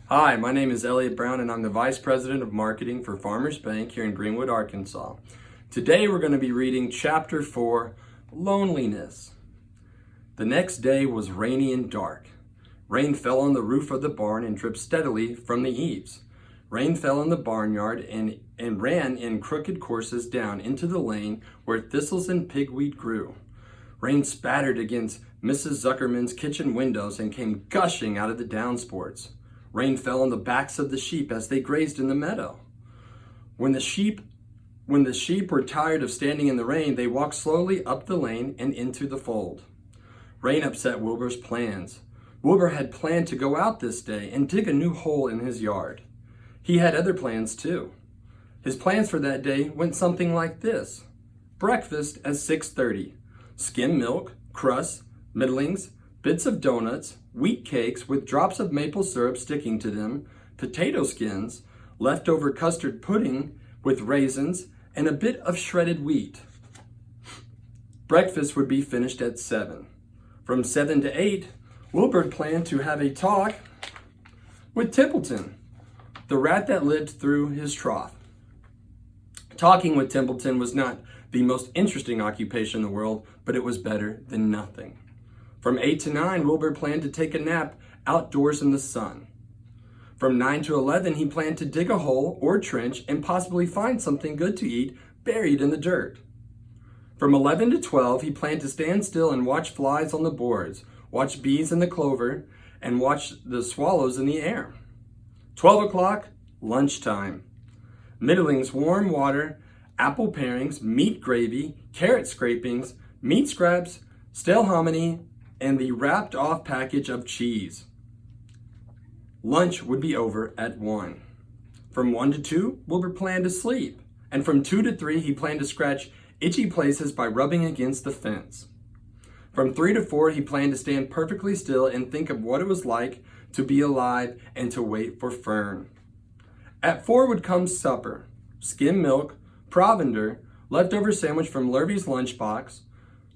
Hi, my name is Elliott Brown and I'm the Vice President of Marketing for Farmers Bank here in Greenwood, Arkansas. Today we're going to be reading Chapter 4, Loneliness. The next day was rainy and dark. Rain fell on the roof of the barn and dripped steadily from the eaves. Rain fell in the barnyard and ran in crooked courses down into the lane where thistles and pigweed grew. Rain spattered against Mrs. Zuckerman's kitchen windows and came gushing out of the downspouts. Rain fell on the backs of the sheep as they grazed in the meadow. When the sheep were tired of standing in the rain, they walked slowly up the lane and into the fold. Rain upset Wilbur's plans. Wilbur had planned to go out this day and dig a new hole in his yard. He had other plans too. His plans for that day went something like this. Breakfast at 6:30. Skim milk, crusts, middlings, bits of donuts, wheat cakes with drops of maple syrup sticking to them, potato skins, leftover custard pudding with raisins, and a bit of shredded wheat. Breakfast would be finished at 7. From 7 to 8, Wilbur planned to have a talk with Templeton, the rat that lived through his trough. Talking with Templeton was not the most interesting occupation in the world, but it was better than nothing. From 8 to 9, Wilbur planned to take a nap outdoors in the sun. From 9 to 11, he planned to dig a hole or trench and possibly find something good to eat buried in the dirt. From 11 to 12, he planned to stand still and watch flies on the boards, watch bees in the clover, and watch the swallows in the air. 12 o'clock, lunchtime. Middlings, warm water, apple parings, meat gravy, carrot scrapings, meat scraps, stale hominy, and the wrapped off package of cheese. Lunch would be over at 1. From 1 to 2, Wilbur planned to sleep. And from 2 to 3, he planned to scratch itchy places by rubbing against the fence. From 3 to 4, he planned to stand perfectly still and think of what it was like to be alive and to wait for Fern. At 4 would come supper, skim milk, provender, leftover sandwich from Lurvy's lunchbox,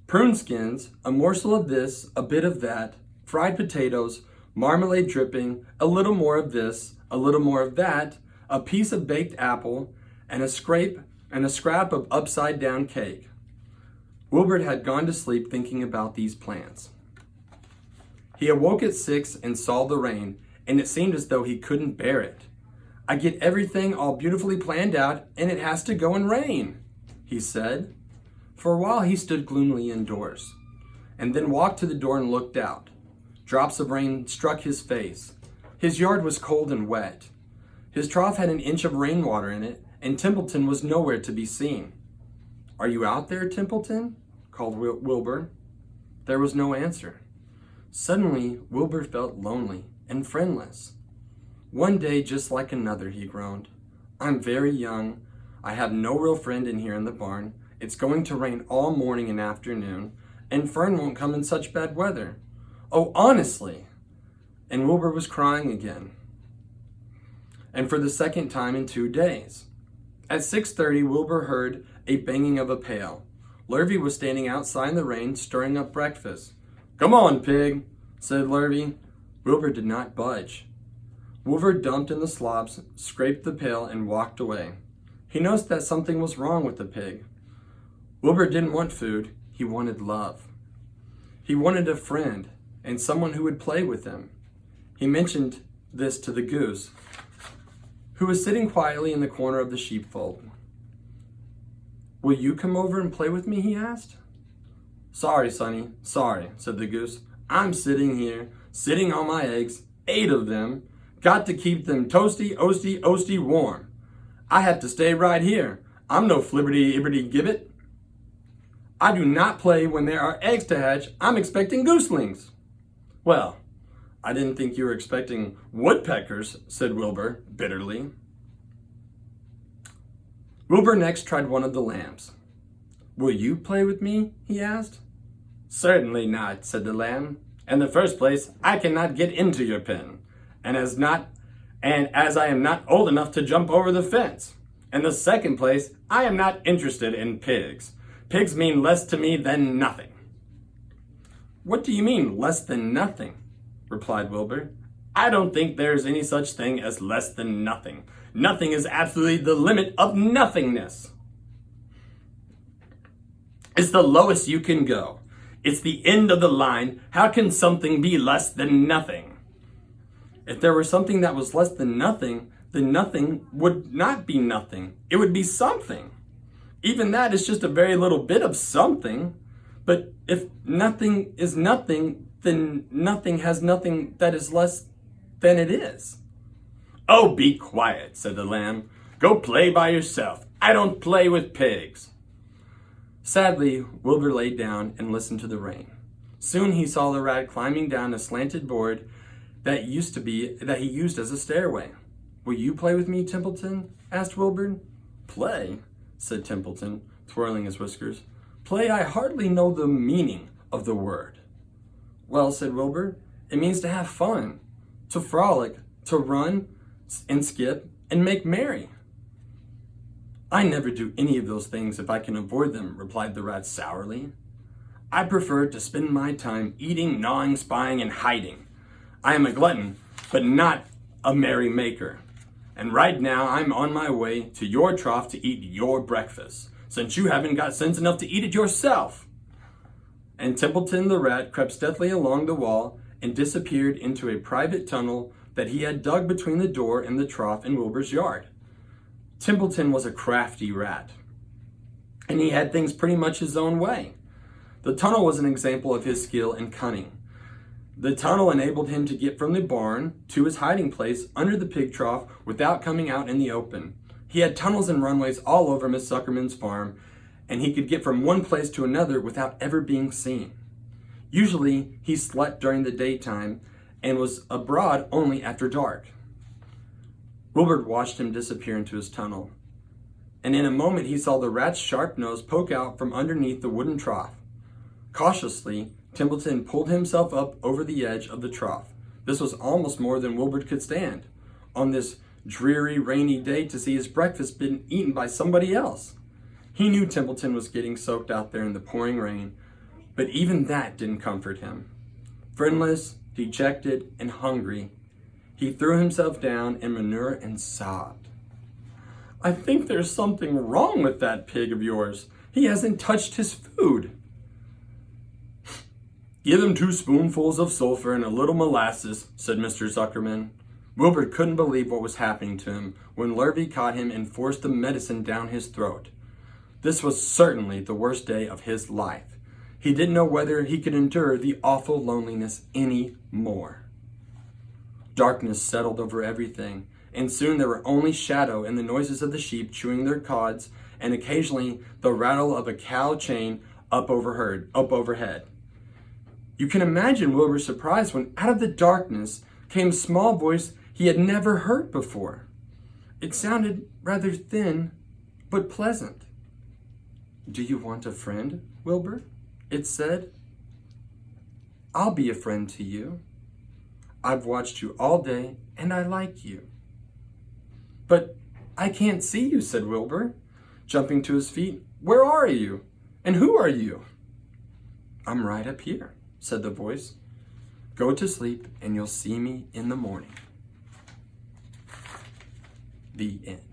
prune skins, a morsel of this, a bit of that, fried potatoes, marmalade dripping, a little more of this, a little more of that, a piece of baked apple, and a scrap of upside down cake. Wilbur had gone to sleep thinking about these plans. He awoke at 6 and saw the rain, and it seemed as though he couldn't bear it. I get everything all beautifully planned out, and it has to go and rain, he said. For a while he stood gloomily indoors, and then walked to the door and looked out. Drops of rain struck his face. His yard was cold and wet. His trough had an inch of rainwater in it, and Templeton was nowhere to be seen. "Are you out there, Templeton?" called Wilbur. There was no answer. Suddenly, Wilbur felt lonely and friendless. "One day just like another," he groaned. "I'm very young. I have no real friend in here in the barn. It's going to rain all morning and afternoon, and Fern won't come in such bad weather. Oh, honestly!" And Wilbur was crying again. And for the second time in 2 days. At 6:30, Wilbur heard a banging of a pail. Lurvy was standing outside in the rain, stirring up breakfast. "Come on, pig," said Lurvy. Wilbur did not budge. Wilbur dumped in the slops, scraped the pail, and walked away. He noticed that something was wrong with the pig. Wilbur didn't want food, he wanted love. He wanted a friend and someone who would play with him. He mentioned this to the goose, who was sitting quietly in the corner of the sheepfold. "Will you come over and play with me?" he asked. "Sorry, Sonny, sorry," said the goose. "I'm sitting here, sitting on my eggs, 8 of them. Got to keep them toasty, oasty warm. I have to stay right here. I'm no flibberty-ibberty-gibbet. I do not play when there are eggs to hatch. I'm expecting gooselings." "Well, I didn't think you were expecting woodpeckers," said Wilbur bitterly. Wilbur next tried one of the lambs. "Will you play with me?" he asked. "Certainly not," said the lamb. "In the first place, I cannot get into your pen, and as I am not old enough to jump over the fence. In the second place, I am not interested in pigs. Pigs mean less to me than nothing." "What do you mean, less than nothing?" replied Wilbur. I don't think there's any such thing as less than nothing. Nothing is absolutely the limit of nothingness. It's the lowest you can go. It's the end of the line. How can something be less than nothing? If there were something that was less than nothing, then nothing would not be nothing. It would be something. Even that is just a very little bit of something. But if nothing is nothing, then nothing has nothing that is less than it is. Oh, be quiet, said the lamb. Go play by yourself. I don't play with pigs. Sadly, Wilbur laid down and listened to the rain. Soon he saw the rat climbing down a slanted board that he used as a stairway. Will you play with me, Templeton? Asked Wilbur. Play, said Templeton, twirling his whiskers. Play, I hardly know the meaning of the word. Well, said Wilbur, it means to have fun, to frolic, to run and skip and make merry. I never do any of those things if I can avoid them, replied the rat sourly. I prefer to spend my time eating, gnawing, spying, and hiding. I am a glutton, but not a merry maker. And right now I'm on my way to your trough to eat your breakfast, since you haven't got sense enough to eat it yourself. And Templeton the rat crept stealthily along the wall and disappeared into a private tunnel that he had dug between the door and the trough in Wilbur's yard. Templeton was a crafty rat, and he had things pretty much his own way. The tunnel was an example of his skill and cunning. The tunnel enabled him to get from the barn to his hiding place under the pig trough without coming out in the open. He had tunnels and runways all over Miss Zuckerman's farm, and he could get from one place to another without ever being seen. Usually, he slept during the daytime and was abroad only after dark. Wilbur watched him disappear into his tunnel, and in a moment he saw the rat's sharp nose poke out from underneath the wooden trough. Cautiously, Templeton pulled himself up over the edge of the trough. This was almost more than Wilbur could stand on this dreary, rainy day to see his breakfast being eaten by somebody else. He knew Templeton was getting soaked out there in the pouring rain, but even that didn't comfort him. Friendless, dejected, and hungry, he threw himself down in manure and sobbed. I think there's something wrong with that pig of yours. He hasn't touched his food. Give him 2 spoonfuls of sulfur and a little molasses, said Mr. Zuckerman. Wilbur couldn't believe what was happening to him when Lurvy caught him and forced the medicine down his throat. This was certainly the worst day of his life. He didn't know whether he could endure the awful loneliness any more. Darkness settled over everything, and soon there were only shadow and the noises of the sheep chewing their cods, and occasionally the rattle of a cow chain up overhead. You can imagine Wilbur's surprise when out of the darkness came a small voice he had never heard before. It sounded rather thin, but pleasant. Do you want a friend, Wilbur? It said. I'll be a friend to you. I've watched you all day, and I like you. But I can't see you, said Wilbur, jumping to his feet. Where are you? And who are you? I'm right up here, said the voice. Go to sleep, and you'll see me in the morning. The end.